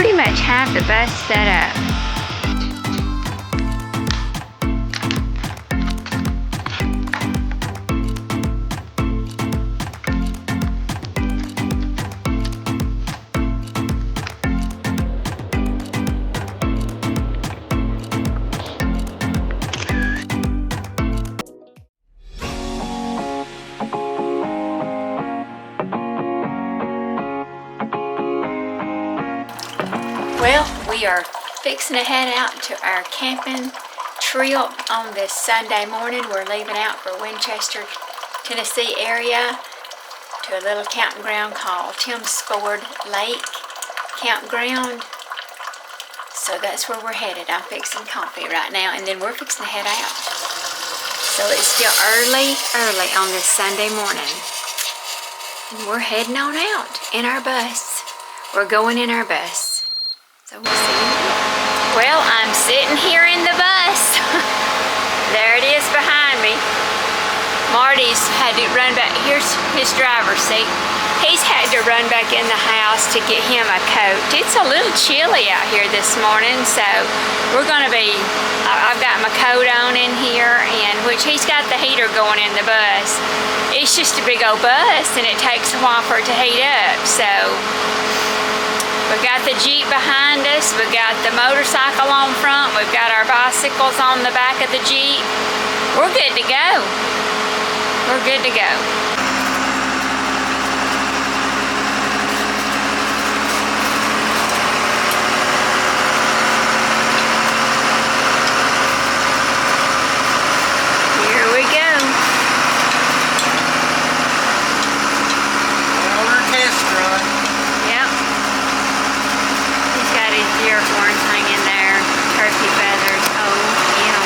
pretty much have the bus set up. Well, we are fixing to head out to our camping trip on this Sunday morning. We're leaving out for Winchester, Tennessee area to a little campground called Tim's Ford Lake Campground. So that's where we're headed. I'm fixing coffee right now, and then we're fixing to head out. So it's still early on this Sunday morning. And we're heading on out in our bus. We're going in our bus. So we'll see you. Well, I'm sitting here in the bus. There it is behind me. Marty's had to run back. Here's his driver's seat. He's had to run back in the house to get him a coat. It's a little chilly out here this morning, so we're going to be, I've got my coat on in here, and which he's got the heater going in the bus. It's just a big old bus, and it takes a while for it to heat up, so we've got the Jeep behind us, we've got the motorcycle on front, we've got our bicycles on the back of the Jeep. We're good to go. We're good to go. Here we go. Another test run. Yep. He's got his deer horns hanging there, turkey feathers. Oh, yeah.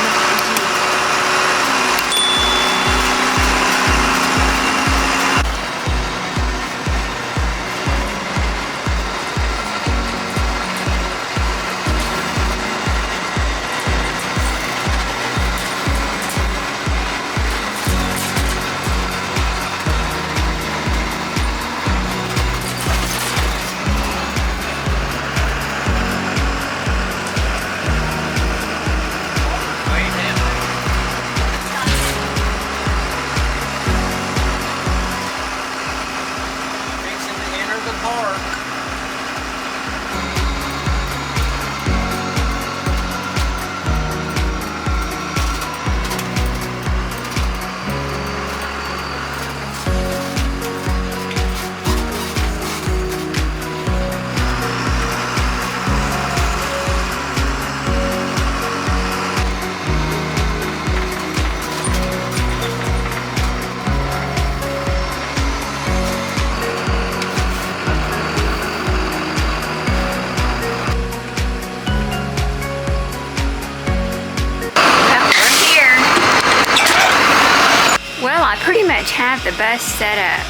Pretty much have the bus set up.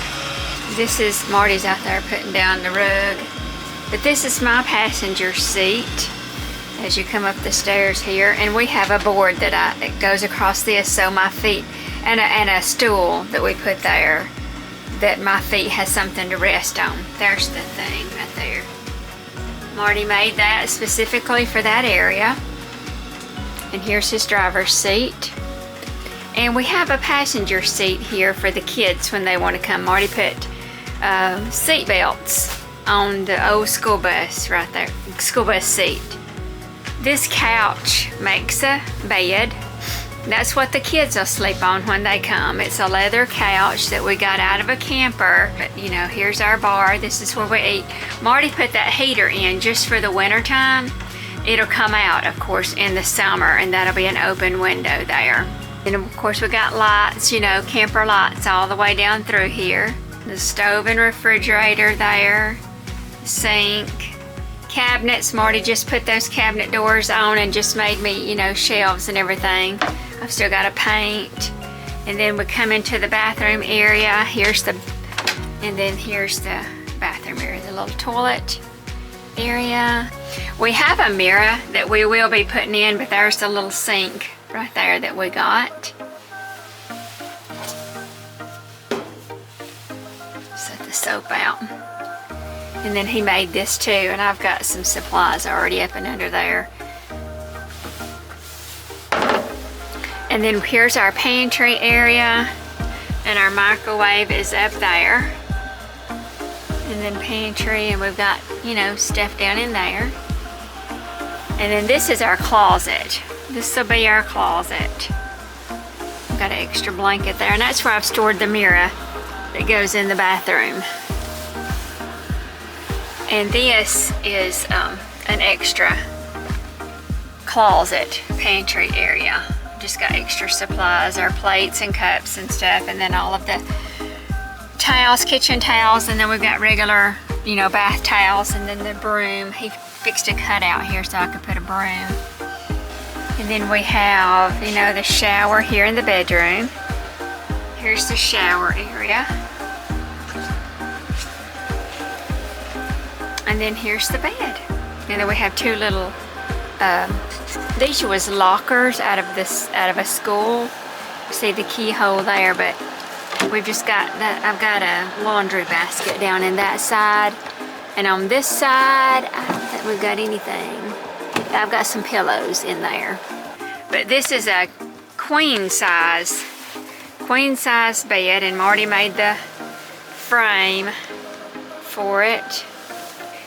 This is Marty's out there putting down the rug, but this is my passenger seat as you come up the stairs here, and we have a board that goes across this, so my feet and a stool that we put there that my feet has something to rest on. There's the thing right there. Marty made that specifically for that area, and here's his driver's seat. And we have a passenger seat here for the kids when they want to come. Marty put seat belts on the old school bus right there, school bus seat. This couch makes a bed. That's what the kids will sleep on when they come. It's a leather couch that we got out of a camper. But you know, here's our bar. This is where we eat. Marty put that heater in just for the winter time. It'll come out, of course, in the summer, and that'll be an open window there. And of course we got lights, you know, camper lights all the way down through here. The stove and refrigerator there, sink, cabinets. Marty just put those cabinet doors on and just made me, you know, shelves and everything. I've still got to paint. And then we come into the bathroom area. And then here's the bathroom area, the little toilet area. We have a mirror that we will be putting in, but there's the little sink right there that we got. Set the soap out. And then he made this too, and I've got some supplies already up and under there. And then here's our pantry area, and our microwave is up there. And then pantry, and we've got, you know, stuff down in there. And then this is our closet. This will be our closet. I've got an extra blanket there, and that's where I've stored the mirror that goes in the bathroom. And this is an extra closet pantry area. Just got extra supplies, our plates and cups and stuff, and then all of the towels, kitchen towels, and then we've got regular, you know, bath towels, and then the broom. He fixed a cutout here so I could put a broom. And then we have, you know, the shower here in the bedroom. Here's the shower area. And then here's the bed. And then we have two little, these was lockers out of a school. See the keyhole there, but we've just got that. I've got a laundry basket down in that side. And on this side, I don't think we've got anything. I've got some pillows in there. But this is a queen size bed, and Marty made the frame for it.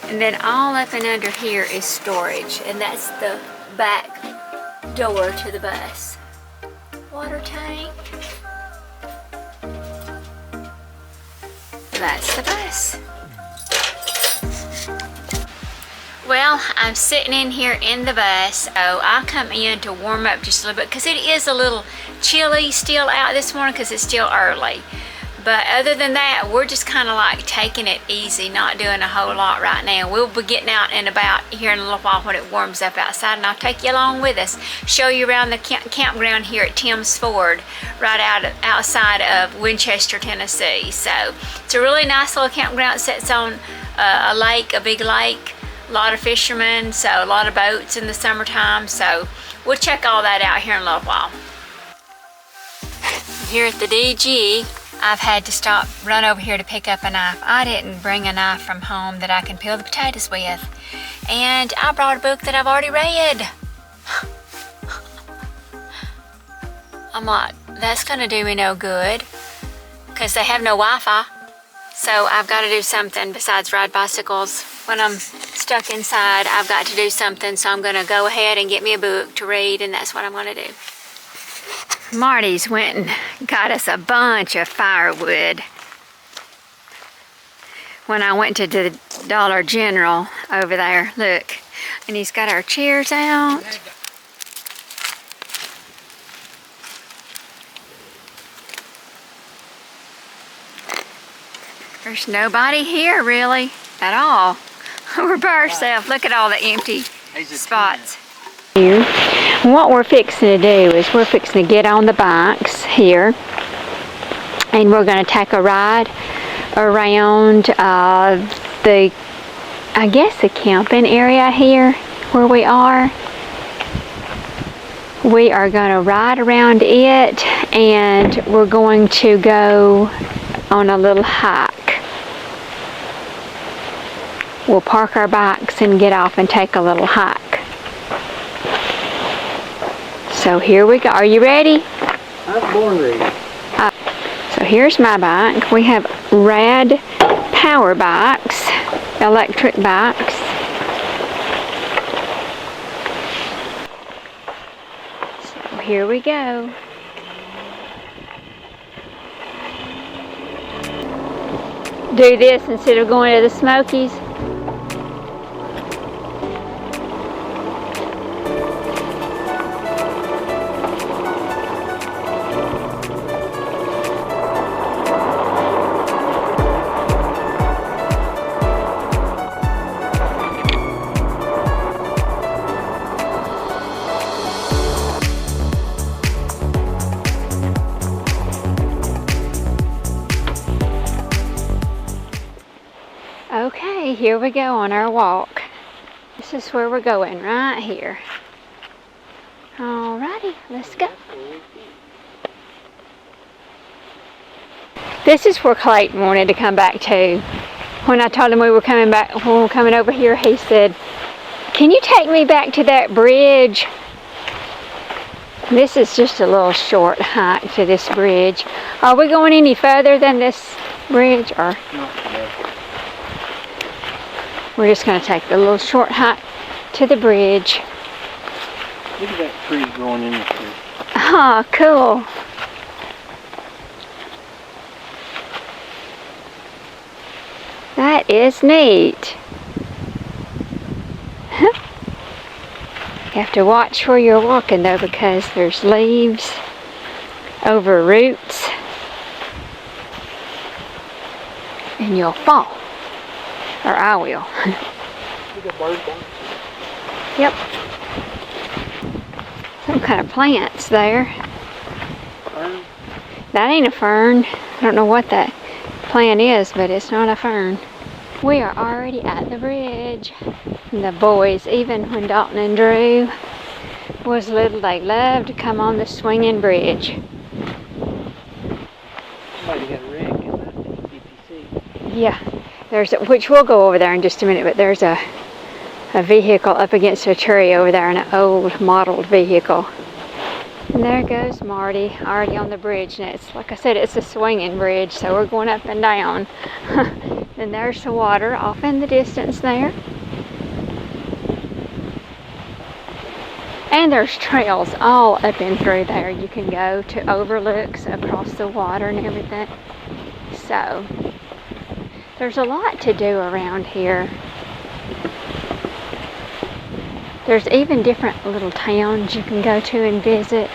And then all up and under here is storage, and that's the back door to the bus. Water tank. That's the bus. Well, I'm sitting in here in the bus, so I'll come in to warm up just a little bit because it is a little chilly still out this morning because it's still early. But other than that, we're just kind of like taking it easy, not doing a whole lot right now. We'll be getting out and about here in a little while when it warms up outside, and I'll take you along with us, show you around the campground here at Tim's Ford, right outside of Winchester, Tennessee. So it's a really nice little campground. It sits on a lake, a big lake. A lot of fishermen, so a lot of boats in the summertime. So we'll check all that out here in a little while. Here at the DG, I've had to run over here to pick up a knife. I didn't bring a knife from home that I can peel the potatoes with. And I brought a book that I've already read. I'm like, that's gonna do me no good because they have no Wi-Fi. So I've got to do something besides ride bicycles. When I'm stuck inside, I've got to do something. So I'm gonna go ahead and get me a book to read, and that's what I'm gonna do. Marty's went and got us a bunch of firewood. When I went to the Dollar General over there, look, and he's got our chairs out. There's nobody here really at all. We're by ourselves. Look at all the empty spots here. What we're fixing to do is we're fixing to get on the bikes here, and we're going to take a ride around the camping area here where we are. We are going to ride around it, and we're going to go on a little hike. We'll park our bikes and get off and take a little hike. So here we go. Are you ready? I'm born ready. So here's my bike. We have rad power bikes, electric bikes. So here we go. Do this instead of going to the Smokies. Okay, here we go on our walk. This is where we're going, right here. Alrighty, let's go. This is where Clayton wanted to come back to. When I told him we were coming back, when we were coming over here, he said, "Can you take me back to that bridge?" This is just a little short hike to this bridge. Are we going any further than this bridge, or? Not today. We're just going to take the little short hike to the bridge. Look at that tree growing in the tree. Oh, cool. That is neat. You have to watch where you're walking though, because there's leaves over roots and you'll fall. Or I will. Yep. Some kind of plants there. Fern? That ain't a fern. I don't know what that plant is, but it's not a fern. We are already at the bridge. And the boys, even when Dalton and Drew was little, they loved to come on the swinging bridge. Somebody got a wreck in that DPC. Yeah, which we'll go over there in just a minute, but there's a vehicle up against a tree over there, an old modeled vehicle. And there goes Marty, already on the bridge. And it's, like I said, it's a swinging bridge, so we're going up and down. And there's the water off in the distance there. And there's trails all up and through there. You can go to overlooks across the water and everything. So, there's a lot to do around here. There's even different little towns you can go to and visit.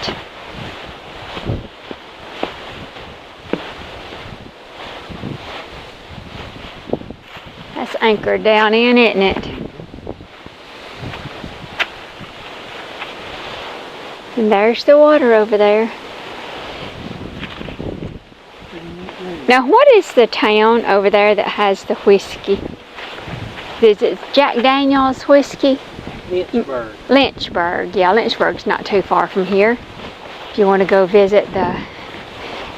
That's anchored down in, isn't it? And there's the water over there. Now, what is the town over there that has the whiskey? Is it Jack Daniel's whiskey? Lynchburg. Lynchburg. Yeah, Lynchburg's not too far from here. If you want to go visit the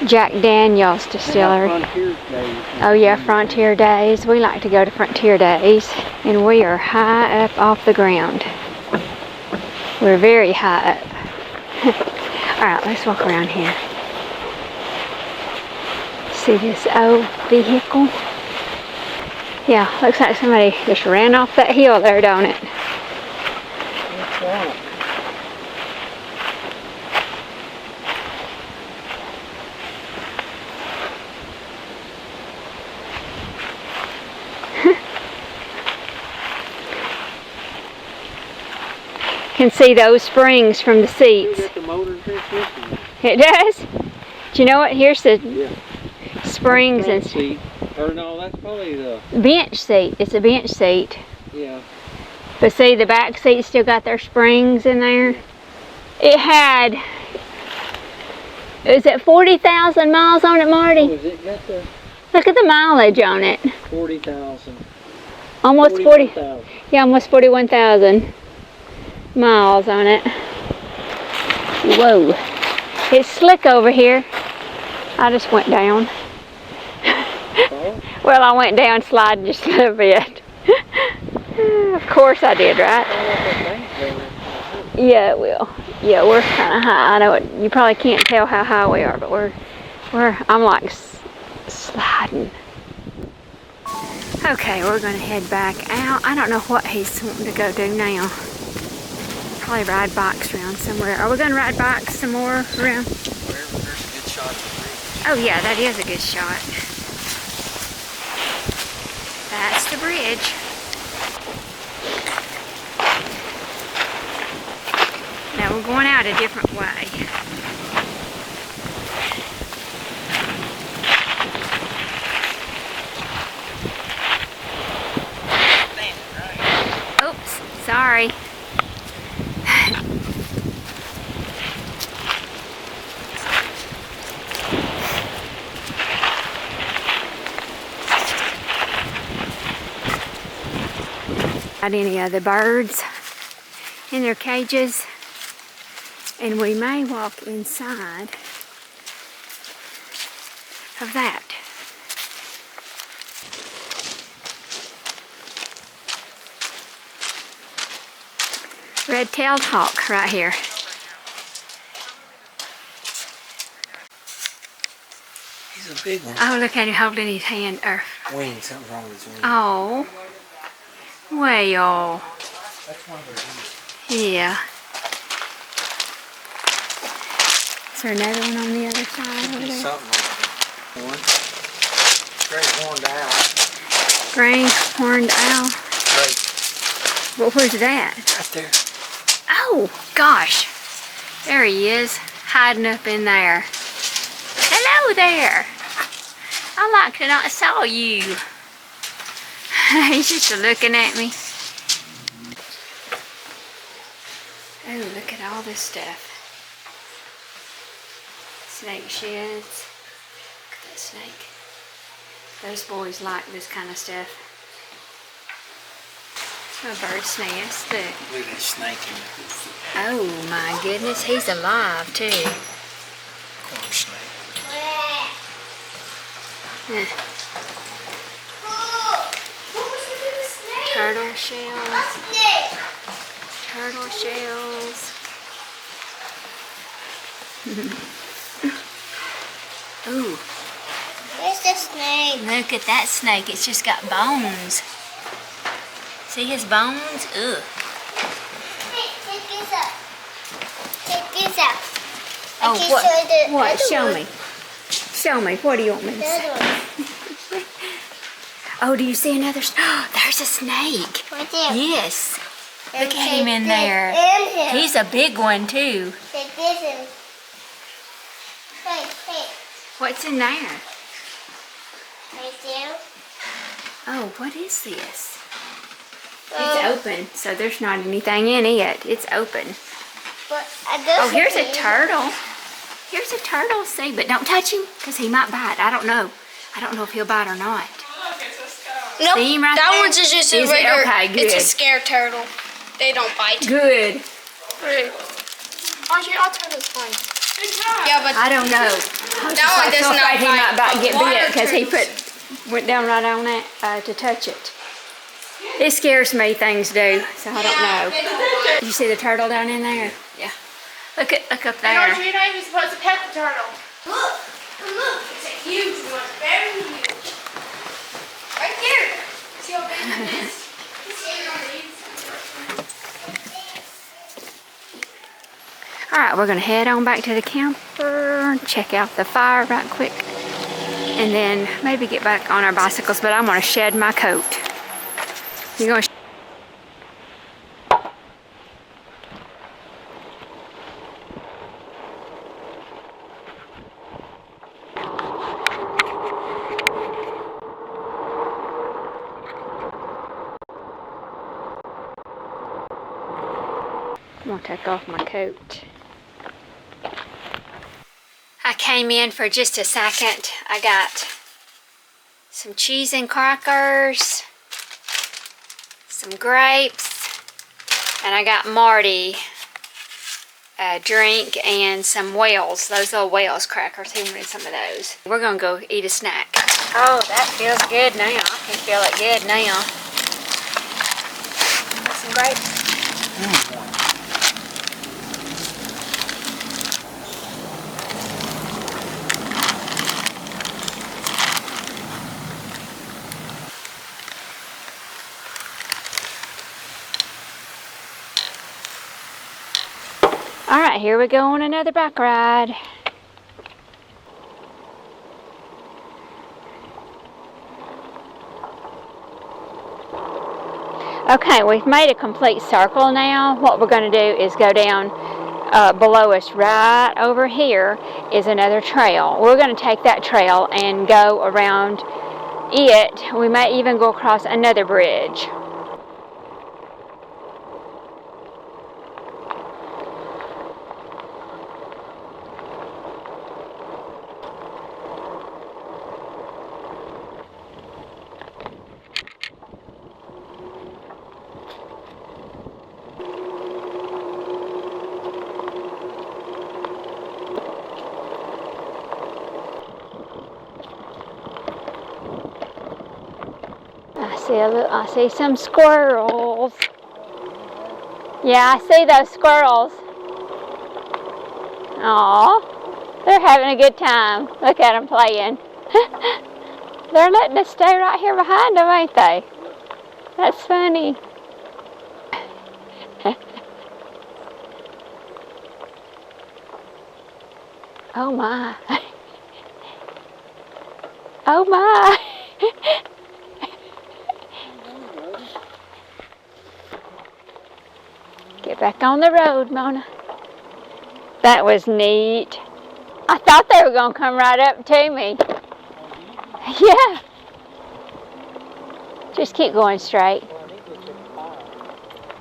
Jack Daniel's distillery. Frontier Days. Oh yeah, Frontier Days. We like to go to Frontier Days. And we are high up off the ground. We're very high up. Alright, let's walk around here. See this old vehicle? Yeah, looks like somebody just ran off that hill there, don't it? What's that? Can see those springs from the seats. Got the motor transmission. It does? Do you know what? Here's the springs Front and seat. Or no, that's probably the bench seat. It's a bench seat. yeah. But see, the back seat still got their springs in there. It had, is it 40,000 miles on it, Marty? Oh, is it got the Look at the mileage on it. 40,000? Almost 40. 41,000. Yeah, almost 41,000 miles on it. Whoa. It's slick over here. I just went down. Oh, Well, I went down sliding just a little bit. Of course I did, right? Yeah, it will. Yeah, we're kind of high. I know it, you probably can't tell how high we are, but I'm like sliding. Okay, we're going to head back out. I don't know what he's wanting to go do now. Probably ride bikes around somewhere. Are we going to ride bikes some more around? wherever there's a good shot of the bridge. Oh yeah, that is a good shot. That's the bridge. Now we're going out a different way. Oops, sorry. Any of the birds in their cages, and we may walk inside of that. Red-tailed hawk right here. He's a big one. Oh, look at him holding his hand. Wing, something's wrong with his wing. Oh. Well. That's one of their wings. Yeah. Is there another one on the other side over there? Something on it. One. Great horned owl. Green horned owl. Great. Well, where's that? Right there. Oh, gosh. There he is, hiding up in there. Hello there. I like to not saw you. He's just looking at me. Oh, look at all this stuff. Snake sheds. Look at that snake. Those boys like this kind of stuff. A bird's nest. Look. Look at that snake in there. Oh my goodness, he's alive too. Corn snake. Turtle shells. Turtle shells. Ooh. Where's the snake? Look at that snake. It's just got bones. See his bones? Ugh. Hey, take this up. Take this up. Oh, can what? show the What? other Show one. me. Show me. What do you want me to The say? other one. Oh, do you see another? Oh, there's a snake. Right there. Yes. And Look at him take in this there. and him. He's a big one too. Take this and... Hey, hey. What's in there? Right there. Oh, what is this? Um, It's open, so there's not anything in it. It's open. But Oh, here's a turtle. Here's a turtle, see, but don't touch him, because he might bite. I don't know. I don't know if he'll bite or not. Nope, See him right that there? one's just a Is it? regular, Okay, good. it's a scare turtle. They don't bite. Good. Actually, all turtles bite. Yeah, but I don't know. that one does not He might bite. get Water bit, because he turtles. went down right on that to touch it. It scares me, things do, so I don't know. They don't bite. Did you see the turtle down in there? Yeah. Look up And there. Audrey, you're not even supposed to pet the turtle. Look, look. It's a huge one, very huge. Right there. See how big it is? Alright, we're going to head on back to the camper, check out the fire right quick, and then maybe get back on our bicycles, but I'm going to shed my coat. You're going to I'm going to take off my coat. I came in for just a second. I got some cheese and crackers, some grapes, and I got Marty a drink and some Wells, those little Wells crackers. He wanted some of those. We're going to go eat a snack. Oh, that feels good now. I can feel it good now. Some grapes. Alright, here we go on another bike ride. Okay, we've made a complete circle now. What we're going to do is go down below us right over here is another trail. We're going to take that trail and go around it. We may even go across another bridge. I see some squirrels. Yeah, I see those squirrels. Aw, they're having a good time. Look at them playing. They're letting us stay right here behind them, ain't they? That's funny. Oh my. Oh my. Get back on the road, Mona. That was neat. I thought they were going to come right up to me. Yeah. Just keep going straight.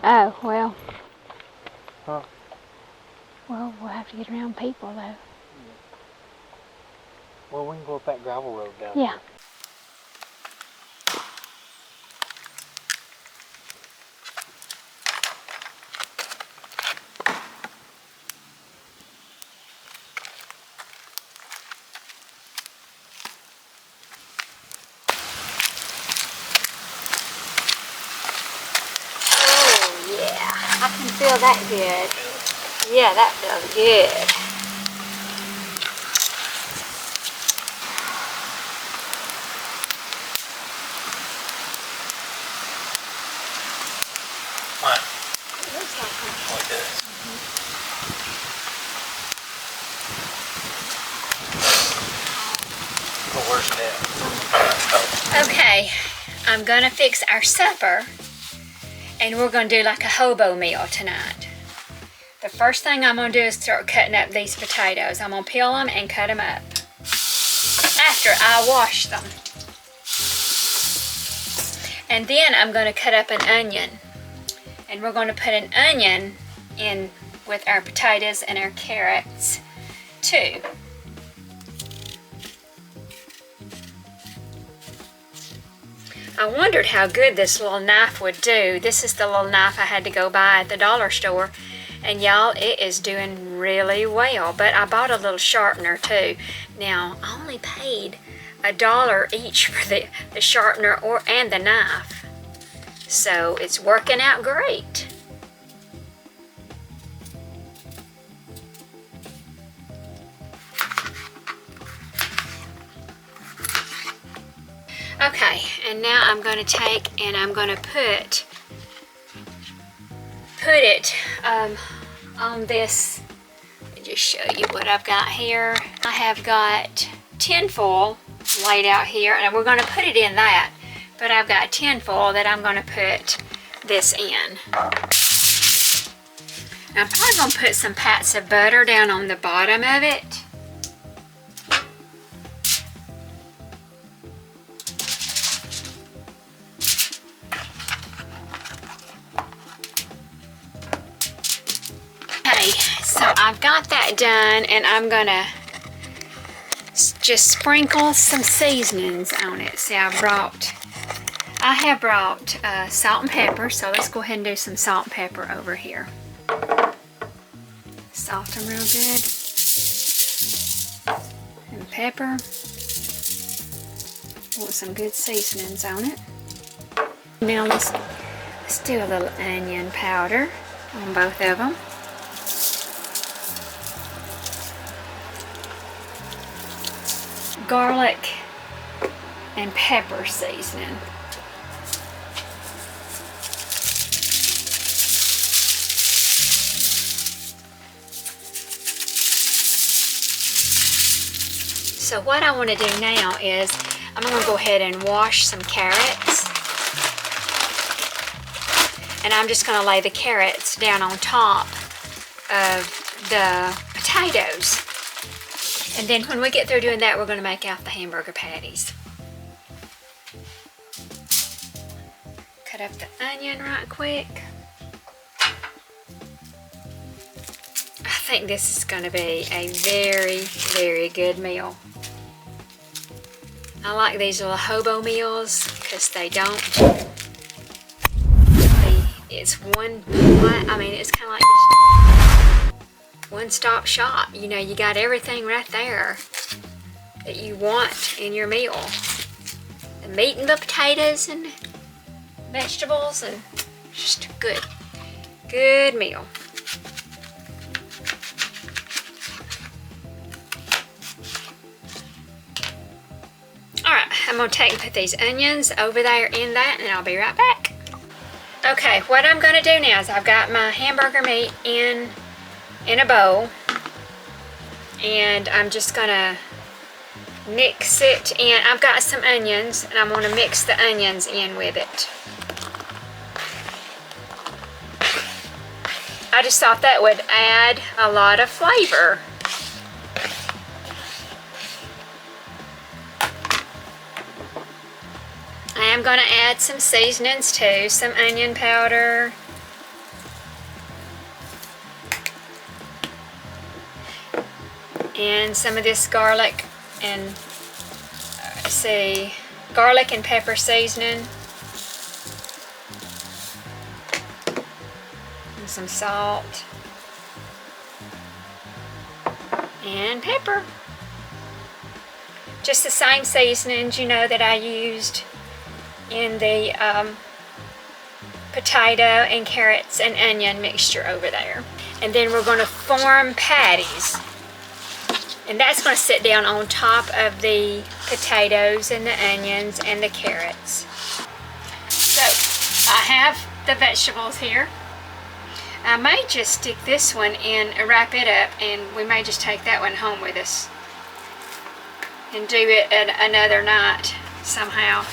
Oh, well. Huh? Well, we'll have to get around people, though. Well, we can go up that gravel road down Yeah. there. Oh, yeah. I can feel that good. Yeah, that feels good. What? It looks like Oh, it does. Well, where's that? Oh. Okay, I'm gonna fix our supper and we're gonna do like a hobo meal tonight. The first thing I'm gonna do is start cutting up these potatoes. I'm gonna peel them and cut them up after I wash them. And then I'm gonna cut up an onion. And we're gonna put an onion in with our potatoes and our carrots too. I wondered how good this little knife would do. This is the little knife I had to go buy at the dollar store. And y'all, it is doing really well. But I bought a little sharpener too. Now, I only paid $1 each for the sharpener and the knife. So it's working out great. Okay, and now I'm going to take and I'm going to put it on this. Let me just show you what I've got here. I have got tin foil laid out here, and we're going to put it in that. But I've got tin foil that I'm going to put this in. I'm probably going to put some pats of butter down on the bottom of it. Okay, so I've got that done, and I'm going to just sprinkle some seasonings on it. See, I have brought salt and pepper, so let's go ahead and do some salt and pepper over here. Salt them real good. And pepper. Want some good seasonings on it. Now let's do a little onion powder on both of them. Garlic and pepper seasoning. So what I want to do now is I'm going to go ahead and wash some carrots. And I'm just going to lay the carrots down on top of the potatoes. And then when we get through doing that, we're going to make out the hamburger patties. Cut up the onion right quick. I think this is going to be a very, very good meal. I like these little hobo meals because they don't. It's it's kind of like one-stop shop. You know, you got everything right there that you want in your meal. The meat and the potatoes and vegetables and just good good meal. Alright, I'm going to take and put these onions over there in that, and I'll be right back. Okay, what I'm going to do now is I've got my hamburger meat in a bowl, and I'm just going to mix it in. I've got some onions, and I'm going to mix the onions in with it. I just thought that would add a lot of flavor. I am going to add some seasonings too, some onion powder, and some of this garlic and garlic and pepper seasoning, and some salt and pepper. Just the same seasonings, you know, that I used in the potato and carrots and onion mixture over there. And then we're going to form patties, and that's going to sit down on top of the potatoes and the onions and the carrots. So I have the vegetables here. I may just stick this one in and wrap it up, and we may just take that one home with us and do it at another night somehow.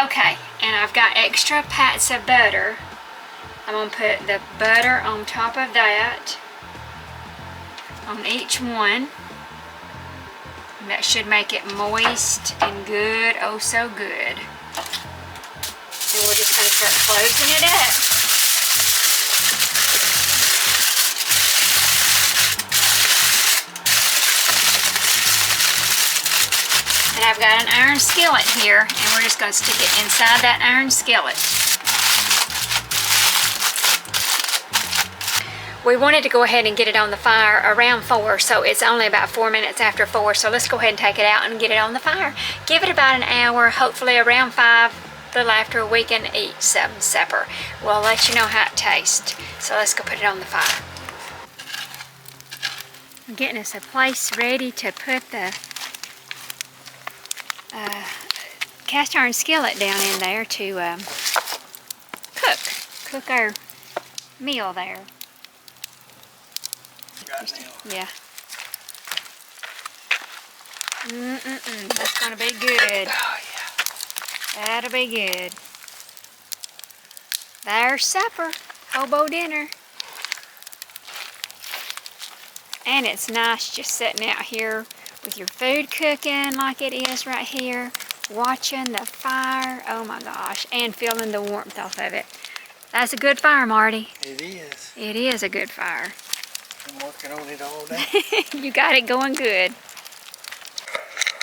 Okay, and I've got extra pats of butter. I'm going to put the butter on top of that, on each one. And that should make it moist and good, oh so good. And we're just going to start closing it up. And I've got an iron skillet here, and we're just going to stick it inside that iron skillet. We wanted to go ahead and get it on the fire around 4, so it's only about 4 minutes after 4, so let's go ahead and take it out and get it on the fire. Give it about an hour, hopefully around 5, a little after we can eat some supper. We'll let you know how it tastes. So let's go put it on the fire. I'm getting us a place ready to put the cast iron skillet down in there to cook our meal there. Yeah. That's gonna be good. Oh yeah. That'll be good. There's supper, hobo dinner. And it's nice just sitting out here with your food cooking like it is right here, watching the fire, oh my gosh, and feeling the warmth off of it. That's a good fire, Marty. It is. It is a good fire. I'm working on it all day. You got it going good.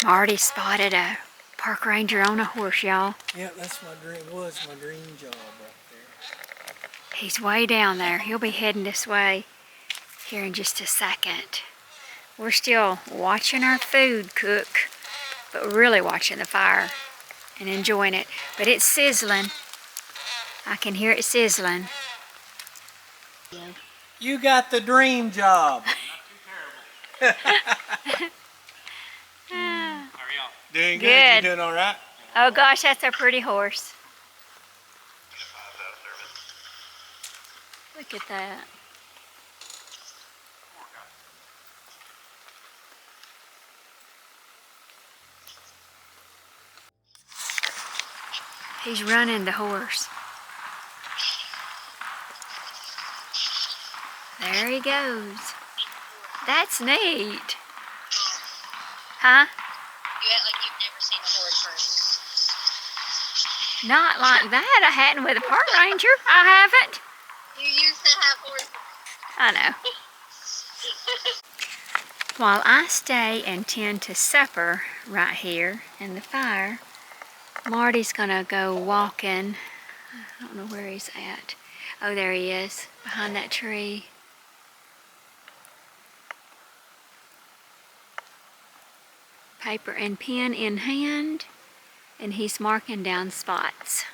Marty spotted a park ranger on a horse, y'all. Yeah, that's my dream job right there. He's way down there. He'll be heading this way here in just a second. We're still watching our food cook, but really watching the fire and enjoying it. But it's sizzling. I can hear it sizzling. You got the dream job. Not too terrible. How are y'all? Doing good. Good. You doing all right? Oh gosh, that's a pretty horse. Look at that. He's running the horse. There he goes. That's neat. Huh? You act like you've never seen a horse run. Not like that. I hadn't with a park ranger. I haven't. You used to have horses. I know. While I stay and tend to supper right here in the fire, Marty's gonna go walking. I don't know where he's at. Oh, there he is, behind that tree. Paper and pen in hand. and he's marking down spots.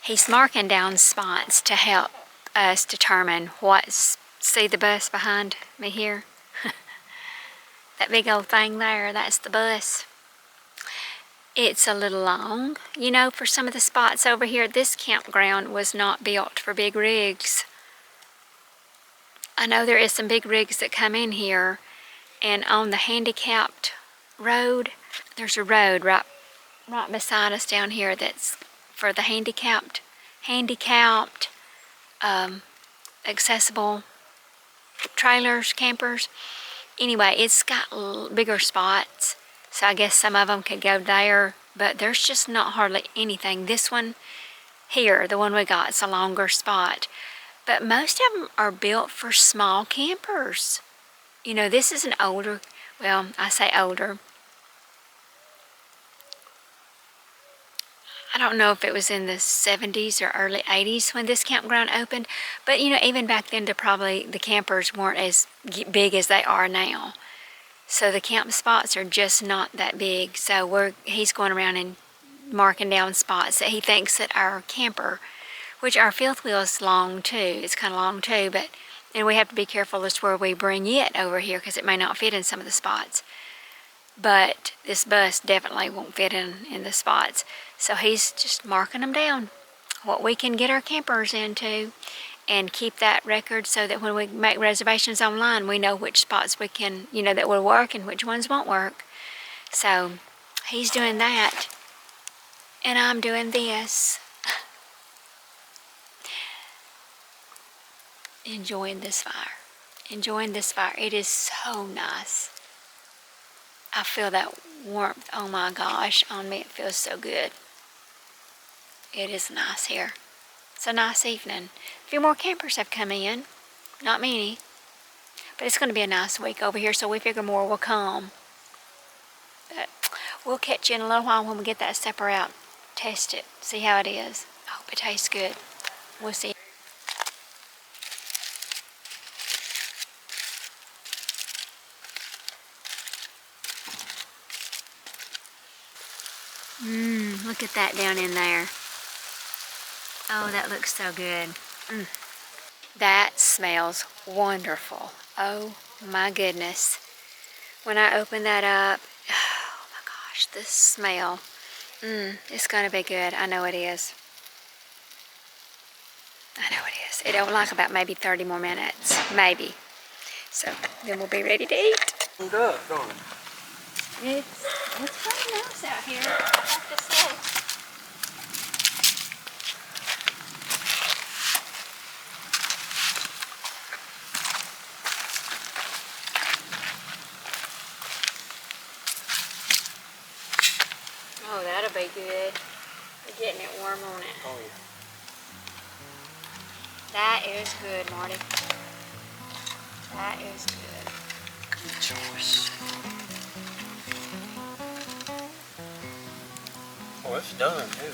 He's marking down spots to help us determine what's, see the bus behind me here? That big old thing there, that's the bus. It's a little long, you know, for some of the spots over here. This campground was not built for big rigs. I know there is some big rigs that come in here, and on the handicapped road, there's a road right beside us down here that's for the handicapped, accessible trailers, campers. Anyway, it's got bigger spots, so I guess some of them could go there, but there's just not hardly anything. This one here, the one we got, is a longer spot, but most of them are built for small campers. You know, this is an older, well, I say older, I don't know if it was in the 70s or early 80s when this campground opened, but you know, even back then, the campers weren't as big as they are now. So the camp spots are just not that big. So he's going around and marking down spots that he thinks that our camper, which our fifth wheel is long too, it's kind of long too, and we have to be careful as to where we bring it over here because it may not fit in some of the spots. But this bus definitely won't fit in the spots. So he's just marking them down, what we can get our campers into, and keep that record so that when we make reservations online, we know which spots we can, you know, that will work and which ones won't work. So he's doing that, and I'm doing this. Enjoying this fire. Enjoying this fire. It is so nice. I feel that warmth, oh my gosh, on me. It feels so good. It is nice here. It's a nice evening. A few more campers have come in. Not many. But it's going to be a nice week over here, so we figure more will come. But we'll catch you in a little while when we get that supper out. Test it. See how it is. I hope it tastes good. We'll see. Look at that down in there. Oh, that looks so good. That smells wonderful. Oh my goodness. When I open that up, oh my gosh, this smell. It's gonna be good. I know it is. I know it is. It'll like about maybe 30 more minutes. Maybe. So then we'll be ready to eat. It's pretty nice out here, I have to say. Oh, that'll be good. We're getting it warm on it. Oh, yeah. That is good, Marty. That is good. Good choice. Oh, it's done too.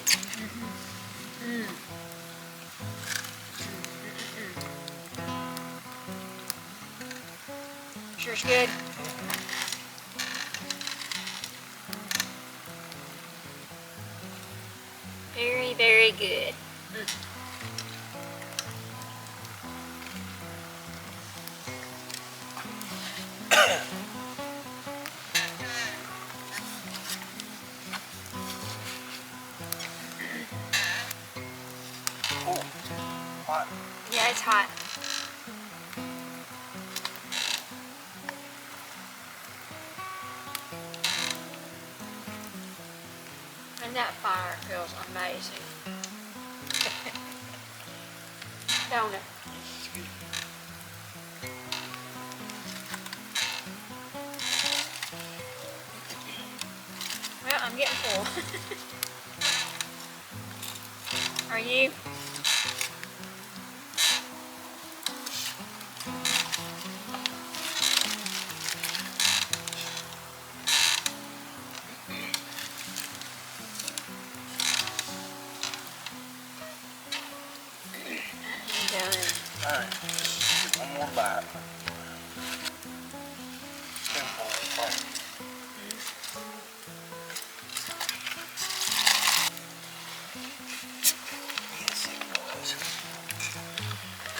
Sure is good. Very, very good. Oh, hot. Yeah, it's hot. And that fire feels amazing. Don't it? Well, I'm getting full. Are you? Alright, get one more bite.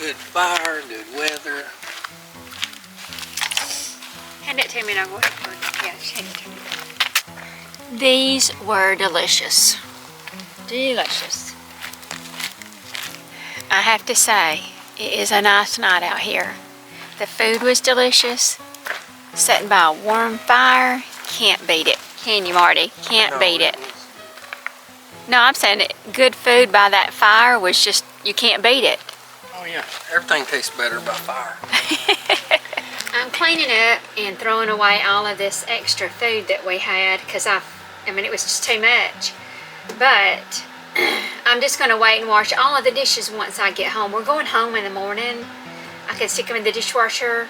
Good fire, good weather. Hand it to me and I'll go ahead and put it. Yeah, just hand it to me. These were delicious. Delicious. I have to say, it is a nice night out here. The food was delicious. Sitting by a warm fire, can't beat it. Can you, Marty? Can't beat it. No, I'm saying it, good food by that fire was just, you can't beat it. Oh yeah, everything tastes better by fire. I'm cleaning up and throwing away all of this extra food that we had because I mean, it was just too much. But I'm just going to wait and wash all of the dishes once I get home. We're going home in the morning. I can stick them in the dishwasher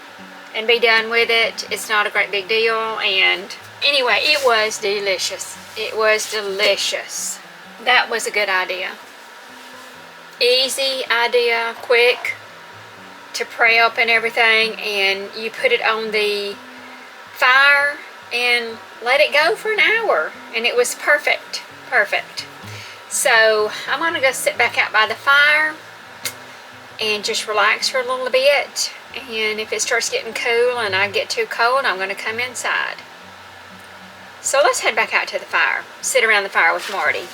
and be done with it. It's not a great big deal. And anyway, it was delicious. It was delicious. That was a good idea. Easy idea, quick to prep and everything, and you put it on the fire and let it go for an hour, and it was perfect. Perfect. So I'm gonna go sit back out by the fire and just relax for a little bit, and if it starts getting cool and I get too cold, I'm gonna come inside. So let's head back out to the fire, sit around the fire with Marty.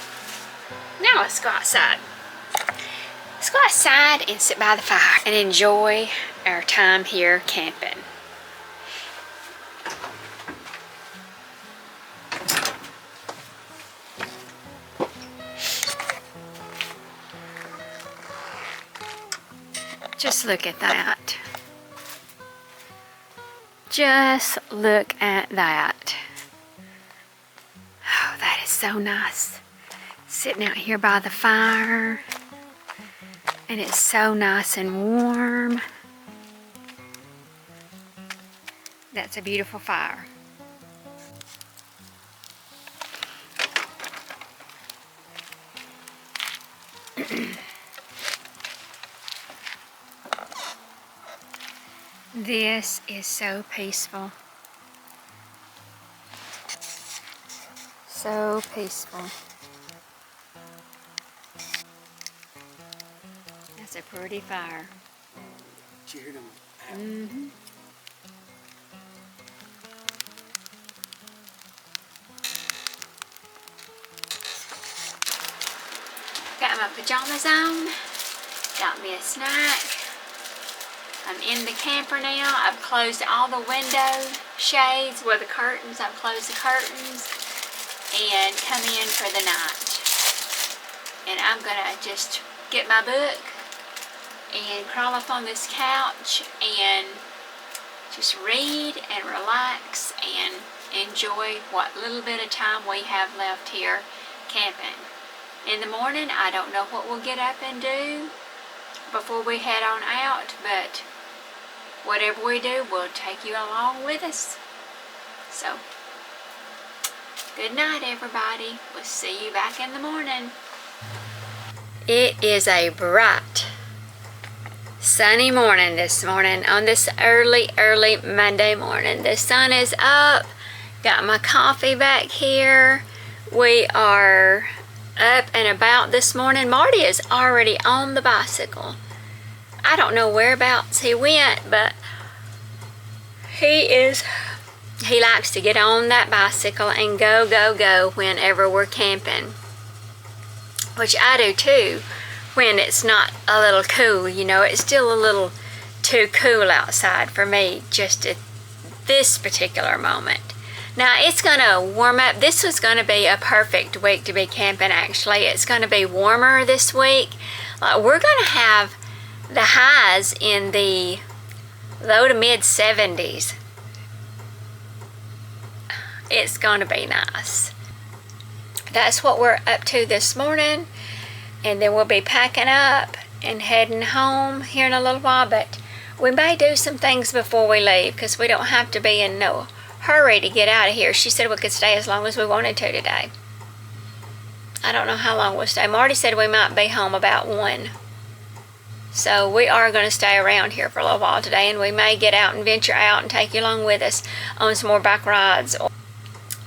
Now let's go outside. Let's go outside and sit by the fire and enjoy our time here camping. Just look at that. Just look at that. Oh, that is so nice. Sitting out here by the fire. And it's so nice and warm. That's a beautiful fire. This is so peaceful. So peaceful. That's a pretty fire. Cheered them. Mm-hmm. Got my pajamas on. Got me a snack. I'm in the camper now. I've closed all the window shades where the curtains. I've closed the curtains and come in for the night. And I'm gonna just get my book and crawl up on this couch and just read and relax and enjoy what little bit of time we have left here camping. In the morning, I don't know what we'll get up and do before we head on out, but whatever we do, we'll take you along with us. So, good night, everybody. We'll see you back in the morning. It is a bright, sunny morning this morning on this early Monday morning. The sun is up. Got my coffee back here. We are up and about this morning. Marty is already on the bicycle. I don't know whereabouts he went, but he likes to get on that bicycle and go whenever we're camping. Which I do too when it's not a little cool. You know, it's still a little too cool outside for me just at this particular moment. Now it's going to warm up. This was going to be a perfect week to be camping actually. It's going to be warmer this week. We're going to have the highs in the low to mid 70s. It's going to be nice. That's what we're up to this morning. And then we'll be packing up and heading home here in a little while. But we may do some things before we leave because we don't have to be in no hurry to get out of here. She said we could stay as long as we wanted to today. I don't know how long we'll stay. Marty said we might be home about 1. So we are going to stay around here for a little while today, and we may get out and venture out and take you along with us on some more bike rides.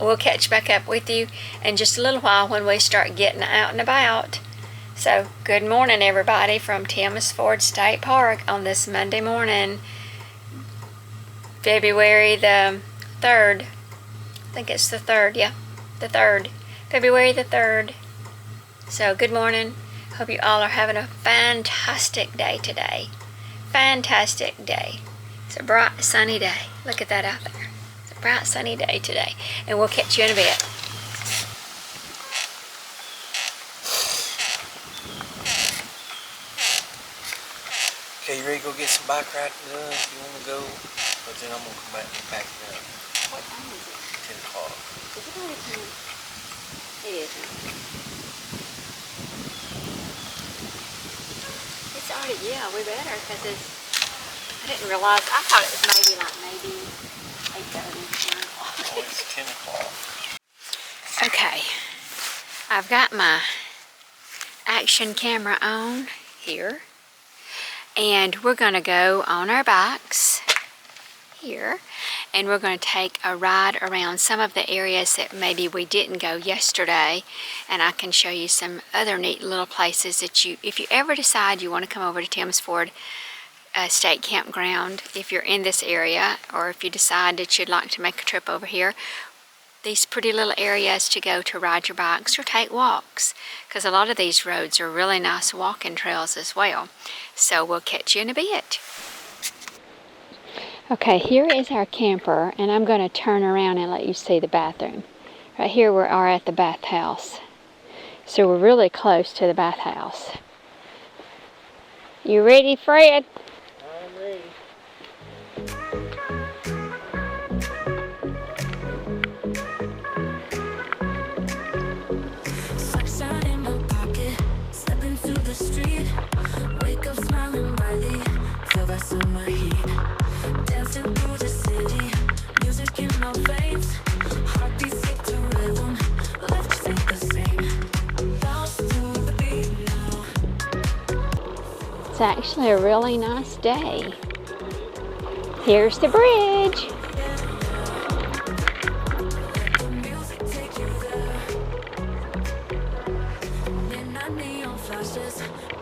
We'll catch back up with you in just a little while when we start getting out and about. So, good morning, everybody, from Thomas Ford State Park on this Monday morning, February the 3rd. I think it's the 3rd, yeah, the 3rd. February the 3rd. So, good morning. Hope you all are having a fantastic day today. Fantastic day. It's a bright, sunny day. Look at that out there. It's a bright, sunny day today. And we'll catch you in a bit. Okay, you ready to go get some bike riding done if you want to go? But then I'm going to come back and pack it up. What time is it? 10 o'clock. Is it already 10? It isn't. It's already, yeah, we better, because I didn't realize, I thought it was maybe 8:30, 9 o'clock. Oh, it's 10 o'clock. Okay, I've got my action camera on here. And we're going to go on our bikes here, and we're going to take a ride around some of the areas that maybe we didn't go yesterday, and I can show you some other neat little places that if you ever decide you want to come over to Thomas Ford State Campground, if you're in this area, or if you decide that you'd like to make a trip over here, these pretty little areas to go to ride your bikes or take walks, because a lot of these roads are really nice walking trails as well. So we'll catch you in a bit. Okay, here is our camper, and I'm going to turn around and let you see the bathroom. Right here we are at the bathhouse. So we're really close to the bathhouse. You ready, Fred? I'm ready. Street, wake up smiling brightly, feel that summer heat, dancing through the city, music in our veins, heartbeats stick to rhythm, let's stay the same, bounce to the beat now. It's actually a really nice day. Here's the bridge.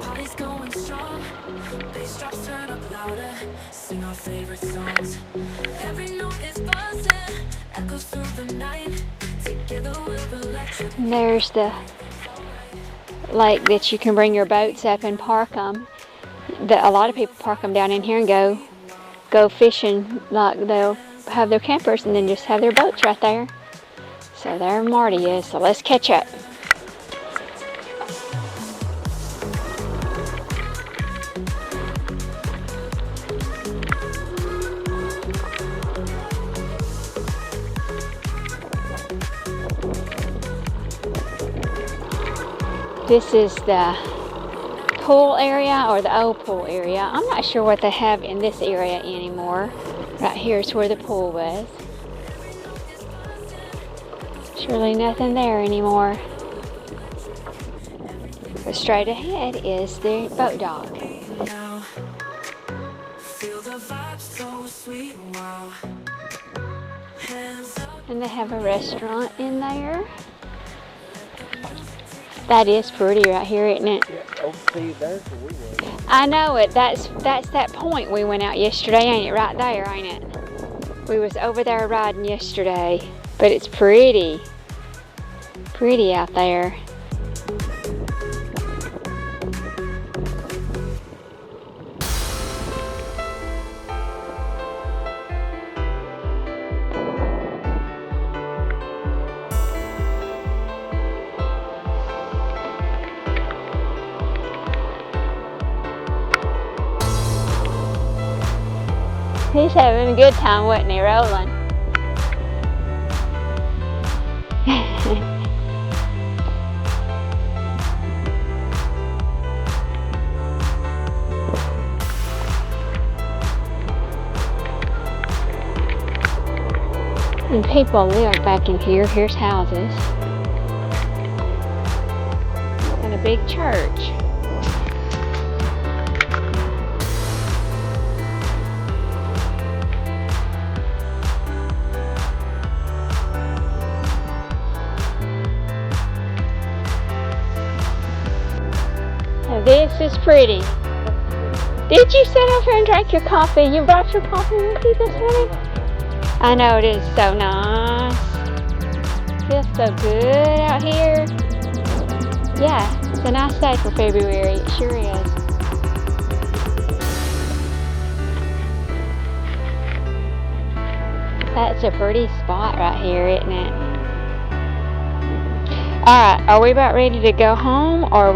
Party's going strong, bass drops turn up louder, sing our favorite songs. Every note is buzzing, echoes through the night. Together we'll be electric. And there's the lake that you can bring your boats up and park them. A lot of people park them down in here and go fishing. Like they'll have their campers and then just have their boats right there. So there Marty is. So let's catch up. This is the pool area, or the old pool area. I'm not sure what they have in this area anymore. Right here is where the pool was. Surely nothing there anymore. But straight ahead is the boat dock. Now, feel the vibe so sweet, wow. Hands up. And they have a restaurant in there. That is pretty right here, isn't it? Yeah, over see, there's where we were. I know it. That's that point we went out yesterday, ain't it? Right there, ain't it? We was over there riding yesterday, but it's pretty. Pretty out there. He's having a good time, wasn't he, rolling? And people live back in here. Here's houses. And a big church. This is pretty. Did you sit over here and drink your coffee? You brought your coffee with you this morning? I know it is so nice. Feels so good out here. Yeah, it's a nice day for February. It sure is. That's a pretty spot right here, isn't it? Alright, are we about ready to go home, or are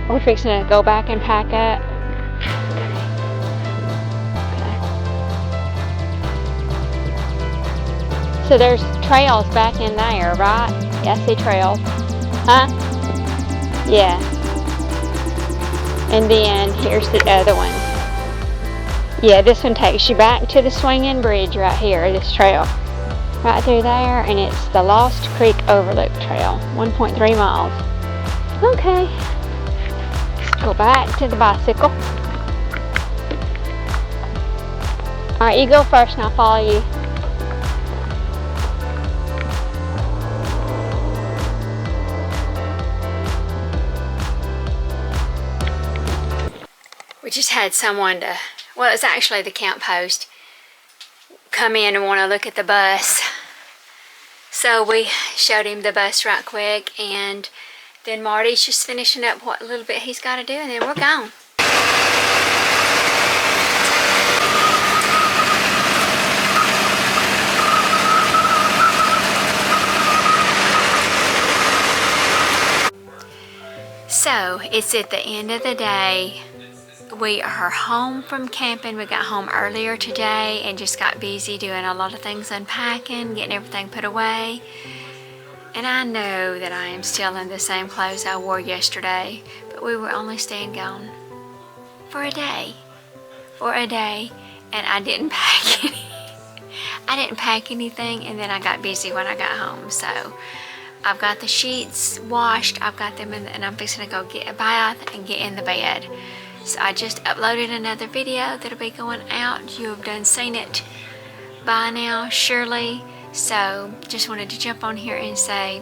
we're fixing to go back and pack up? Okay. So there's trails back in there, right? Yeah, I see trails. Huh? Yeah. And then here's the other one. Yeah, this one takes you back to the swinging bridge right here, this trail. Right through there, and it's the Lost Creek Overlook Trail, 1.3 miles. Okay, let's go back to the bicycle. Alright, you go first and I'll follow you. We just had someone well, it's actually the camp host, come in and want to look at the bus. So we showed him the bus right quick, and then Marty's just finishing up what little bit he's got to do, and then we're gone. So it's at the end of the day. We are home from camping. We got home earlier today and just got busy doing a lot of things, unpacking, getting everything put away. And I know that I am still in the same clothes I wore yesterday, but we were only staying gone for a day. And I didn't pack anything, and then I got busy when I got home. So I've got the sheets washed, I've got them in, and I'm fixing to go get a bath and get in the bed. So I just uploaded another video that'll be going out. You have done seen it by now, surely. So just wanted to jump on here and say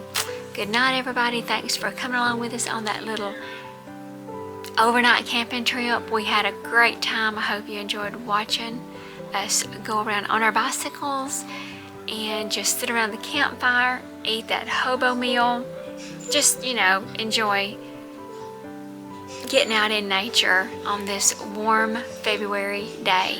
good night, everybody. Thanks for coming along with us on that little overnight camping trip. We had a great time. I hope you enjoyed watching us go around on our bicycles and just sit around the campfire, eat that hobo meal. Just, you know, enjoy getting out in nature on this warm February day.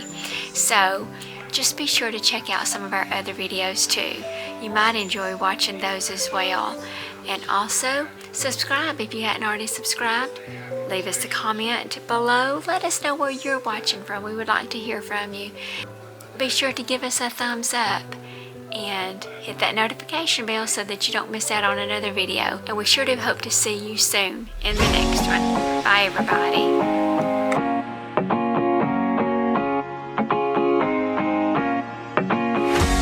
So just be sure to check out some of our other videos too. You might enjoy watching those as well. And also subscribe if you hadn't already subscribed. Leave us a comment below. Let us know where you're watching from. We would like to hear from you. Be sure to give us a thumbs up and hit that notification bell so that you don't miss out on another video. And we sure do hope to see you soon in the next one. Bye, everybody.